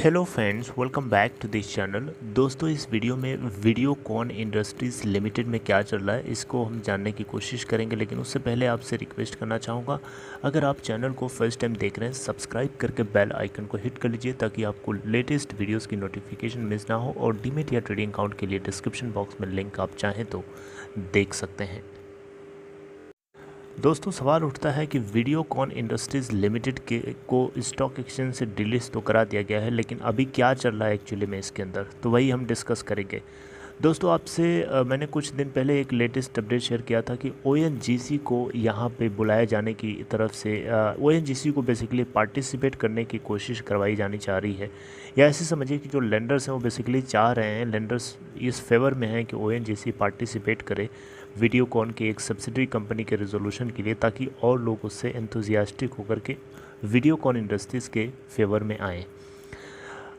Hello friends, welcome back to this channel. दोस्तों, इस video में वीडियोकॉन इंडस्ट्रीज़ लिमिटेड में क्या चल रहा है इसको हम जानने की कोशिश करेंगे। लेकिन उससे पहले आपसे रिक्वेस्ट करना चाहूँगा, अगर आप चैनल को फर्स्ट टाइम देख रहे हैं, सब्सक्राइब करके बेल आइकन को हिट कर लीजिए ताकि आपको लेटेस्ट वीडियोज़ की नोटिफिकेशन मिस ना हो। और डीमेट या ट्रेडिंग अकाउंट के लिए डिस्क्रिप्शन बॉक्स में लिंक आप चाहें तो देख सकते हैं। दोस्तों, सवाल उठता है कि वीडियोकॉन इंडस्ट्रीज़ लिमिटेड के को स्टॉक एक्सचेंज से डिलिस्ट तो करा दिया गया है, लेकिन अभी क्या चल रहा है एक्चुअली में इसके अंदर, तो वही हम डिस्कस करेंगे। दोस्तों, आपसे मैंने कुछ दिन पहले एक लेटेस्ट अपडेट शेयर किया था कि ओएनजीसी को यहाँ पे बुलाए जाने की तरफ से ओएनजीसी को बेसिकली पार्टिसिपेट करने की कोशिश करवाई जानी चाह रही है। या ऐसे समझिए कि जो लेंडर्स हैं वो बेसिकली चाह रहे हैं, लेंडर्स इस फेवर में हैं कि ओएनजीसी पार्टिसिपेट करे वीडियोकॉन के एक सब्सिडरी कंपनी के रेजोल्यूशन के लिए, ताकि और लोग उससे एंथुजियास्टिक होकर के वीडियोकॉन इंडस्ट्रीज़ के फेवर में आएँ।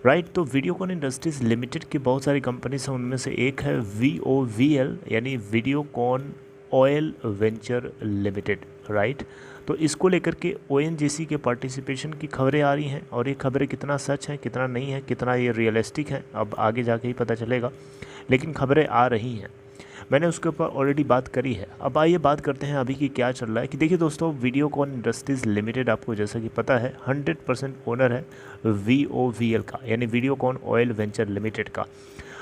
राइट, तो वीडियोकॉन इंडस्ट्रीज़ लिमिटेड की बहुत सारी कंपनीज हैं, उनमें से एक है VOVL यानी Videocon oil venture limited. Right, तो इसको लेकर के ONGC के पार्टिसिपेशन की खबरें आ रही हैं, और ये खबरें कितना सच हैं, कितना नहीं है, कितना ये रियलिस्टिक है, अब आगे जाके ही पता चलेगा, लेकिन खबरें आ रही हैं। मैंने उसके ऊपर ऑलरेडी बात करी है। अब आइए बात करते हैं अभी कि क्या चल रहा है। कि देखिए दोस्तों, वीडियोकॉन इंडस्ट्रीज़ लिमिटेड आपको जैसा कि पता है 100% ओनर है VOVL का, यानी वीडियोकॉन ऑयल वेंचर लिमिटेड का।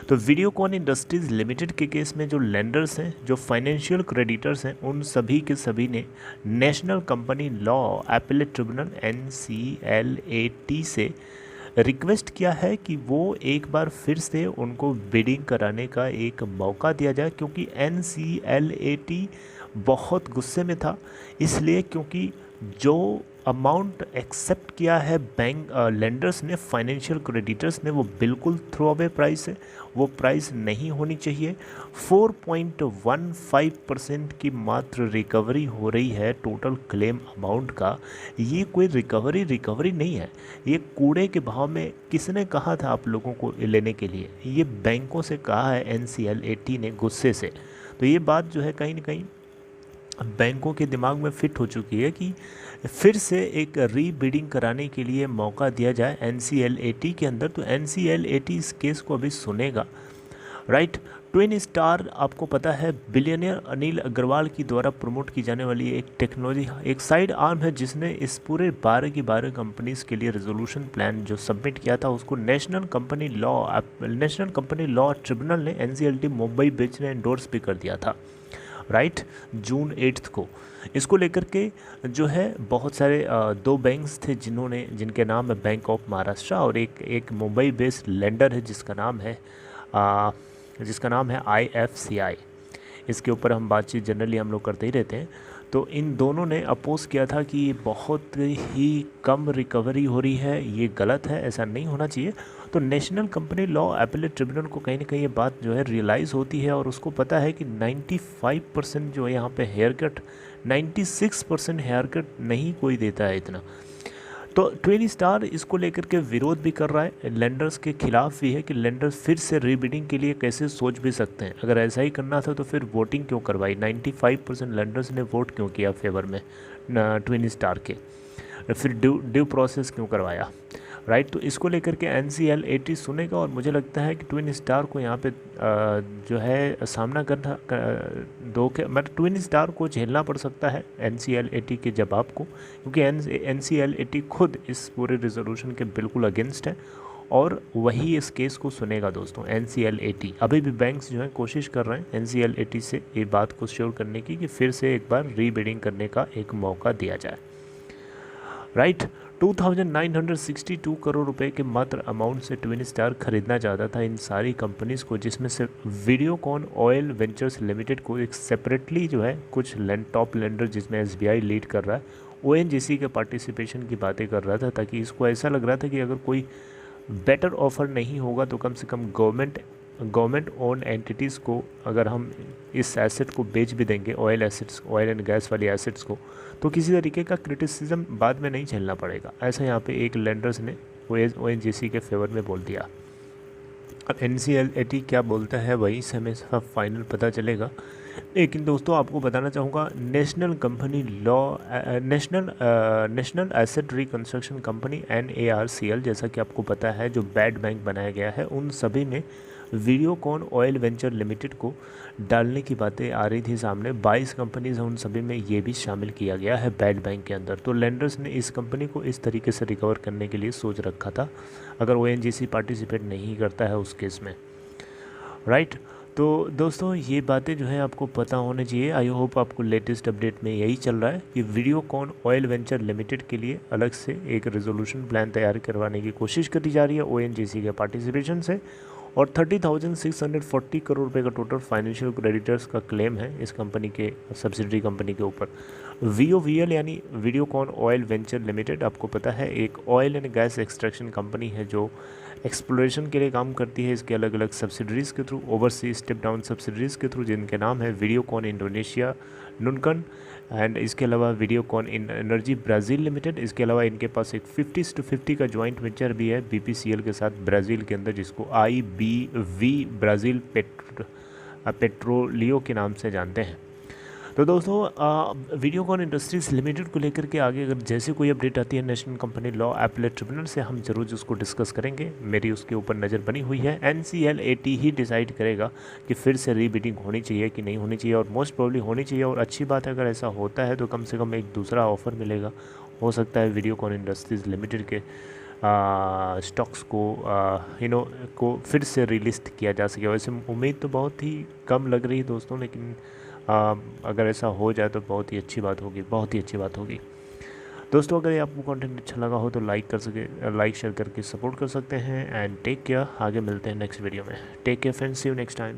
तो वीडियोकॉन इंडस्ट्रीज़ लिमिटेड के केस में जो लेंडर्स हैं, जो फाइनेंशियल क्रेडिटर्स हैं, उन सभी के सभी ने national company law appellate tribunal NCLAT से रिक्वेस्ट किया है कि वो एक बार फिर से उनको बिडिंग कराने का एक मौका दिया जाए, क्योंकि NCLAT बहुत गुस्से में था। इसलिए क्योंकि जो अमाउंट एक्सेप्ट किया है बैंक लेंडर्स ने, फाइनेंशियल क्रेडिटर्स ने, वो बिल्कुल थ्रो अवे प्राइस है, वो प्राइस नहीं होनी चाहिए। 4.15% की मात्र रिकवरी हो रही है टोटल क्लेम अमाउंट का। ये कोई रिकवरी नहीं है, ये कूड़े के भाव में किसने कहा था आप लोगों को लेने के लिए? ये बैंकों से कहा है NCLAT ने गुस्से से। तो ये बात जो है कहीं ना कहीं बैंकों के दिमाग में फिट हो चुकी है कि फिर से एक रीबिडिंग कराने के लिए मौका दिया जाए NCLAT के अंदर। तो NCLAT इस केस को अभी सुनेगा। राइट, ट्विन स्टार आपको पता है बिलियनियर अनिल अग्रवाल की द्वारा प्रमोट की जाने वाली एक टेक्नोलॉजी, एक साइड आर्म है, जिसने इस पूरे 12 की 12 कंपनीज़ के लिए रेजोल्यूशन प्लान जो सबमिट किया था, उसको नेशनल कंपनी लॉ ट्रिब्यूनल ने NCLT मुंबई बेंच ने एंडोर्स भी कर दिया था। राइट, जून 8 को इसको लेकर के जो है बहुत सारे दो बैंक्स थे जिनके नाम है बैंक ऑफ महाराष्ट्र, और एक मुंबई बेस्ड लेंडर है जिसका नाम है IFCI। इसके ऊपर हम बातचीत जनरली हम लोग करते ही रहते हैं। तो इन दोनों ने अपोज किया था कि ये बहुत ही कम रिकवरी हो रही है, ये गलत है, ऐसा नहीं होना चाहिए। तो national company law appellate tribunal को कहीं ना कहीं ये बात जो है रियलाइज़ होती है, और उसको पता है कि 95% जो है यहाँ पे हेयर कट, 96% हेयर कट नहीं कोई देता है इतना। तो ट्विन स्टार इसको लेकर के विरोध भी कर रहा है, लेंडर्स के खिलाफ भी है कि लेंडर्स फिर से रीबिडिंग के लिए कैसे सोच भी सकते हैं। अगर ऐसा ही करना था तो फिर वोटिंग क्यों करवाई? 95% लेंडर्स ने वोट क्यों किया फेवर में ट्विन स्टार के? फिर ड्यू प्रोसेस क्यों करवाया? राइट, तो इसको लेकर के NCLAT सुनेगा, और मुझे लगता है कि ट्विन स्टार को यहाँ पे जो है सामना करना मतलब ट्विन स्टार को झेलना पड़ सकता है NCLAT के जवाब को, क्योंकि NCLAT खुद इस पूरे रेजोल्यूशन के बिल्कुल अगेंस्ट है, और वही इस केस को सुनेगा। दोस्तों, NCLAT अभी भी बैंक्स जो हैं कोशिश कर रहे हैं NCLAT से ये बात को श्योर करने की कि फिर से एक बार रीबिडिंग करने का एक मौका दिया जाए। राइट, 2962 करोड़ रुपए के मात्र अमाउंट से ट्विन स्टार खरीदना चाहता था इन सारी कंपनीज़ को, जिसमें से वीडियोकॉन ऑयल वेंचर्स लिमिटेड को एक सेपरेटली जो है कुछ टॉप लेंडर, जिसमें SBI लीड कर रहा है, ONGC के पार्टिसिपेशन की बातें कर रहा था, ताकि इसको ऐसा लग रहा था कि अगर कोई बेटर ऑफर नहीं होगा तो कम से कम गवर्नमेंट ओन एंटिटीज़ को अगर हम इस एसेट को बेच भी देंगे, ऑयल एंड गैस वाली एसेट्स को, तो किसी तरीके का क्रिटिसिज्म बाद में नहीं झेलना पड़ेगा। ऐसा यहाँ पे एक लेंडर्स ने ONGC के फेवर में बोल दिया। अब NCLAT क्या बोलता है वहीं से हमें सब फाइनल पता चलेगा। लेकिन दोस्तों आपको बताना चाहूँगा, national asset reconstruction company NARCL, जैसा कि आपको पता है, जो बैड बैंक बनाया गया है, उन सभी में वीडियोकॉन ऑयल वेंचर लिमिटेड को डालने की बातें आ रही थी सामने। 22 कंपनीज हैं, उन सभी में ये भी शामिल किया गया है बैड बैंक के अंदर। तो लेंडर्स ने इस कंपनी को इस तरीके से रिकवर करने के लिए सोच रखा था, अगर ONGC पार्टिसिपेट नहीं करता है उस केस में, राइट। तो दोस्तों ये बातें जो है आपको पता होने चाहिए। आई होप आपको लेटेस्ट अपडेट में यही चल रहा है कि वीडियोकॉन ऑयल वेंचर लिमिटेड के लिए अलग से एक रेजोल्यूशन प्लान तैयार करवाने की कोशिश करी जा रही है ONGC के पार्टिसिपेशन से, और 30,640 करोड़ रुपए का टोटल फाइनेंशियल क्रेडिटर्स का क्लेम है इस कंपनी के, सब्सिडरी कंपनी के ऊपर। VOVL यानी वीडियोकॉन ऑयल वेंचर लिमिटेड, आपको पता है, एक oil and gas extraction company है जो एक्सप्लोरेशन के लिए काम करती है। इसके अलग अलग सब्सिडरीज़ के through, overseas step down subsidiaries के थ्रू, जिनके नाम है वीडियोकॉन इंडोनेशिया नुनकन, एंड इसके अलावा वीडियोकॉन एनर्जी ब्राज़ील लिमिटेड। इसके अलावा इनके पास एक 50-50 का जॉइंट वेंचर भी है BPCL के साथ ब्राज़ील के अंदर, जिसको IBV ब्राज़ील पेट्रोलियो के नाम से जानते हैं। तो दोस्तों वीडियोकॉन इंडस्ट्रीज़ लिमिटेड को लेकर के आगे अगर जैसे कोई अपडेट आती है national company law appellate tribunal से, हम जरूर उसको डिस्कस करेंगे। मेरी उसके ऊपर नज़र बनी हुई है। NCLAT ही डिसाइड करेगा कि फिर से रीबिडिंग होनी चाहिए कि नहीं होनी चाहिए, और मोस्ट प्रोबेबली होनी चाहिए। और अच्छी बात है, अगर ऐसा होता है तो कम से कम एक दूसरा ऑफर मिलेगा। हो सकता है वीडियोकॉन इंडस्ट्रीज़ लिमिटेड के स्टॉक्स को फिर से रिलिस्ट किया जा सके। वैसे उम्मीद तो बहुत ही कम लग रही है दोस्तों, लेकिन अगर ऐसा हो जाए तो बहुत ही अच्छी बात होगी, बहुत ही अच्छी बात होगी। दोस्तों अगर ये आपको कंटेंट अच्छा लगा हो तो लाइक शेयर करके सपोर्ट कर सकते हैं। एंड टेक केयर, आगे मिलते हैं नेक्स्ट वीडियो में। Take care friends, see you next time.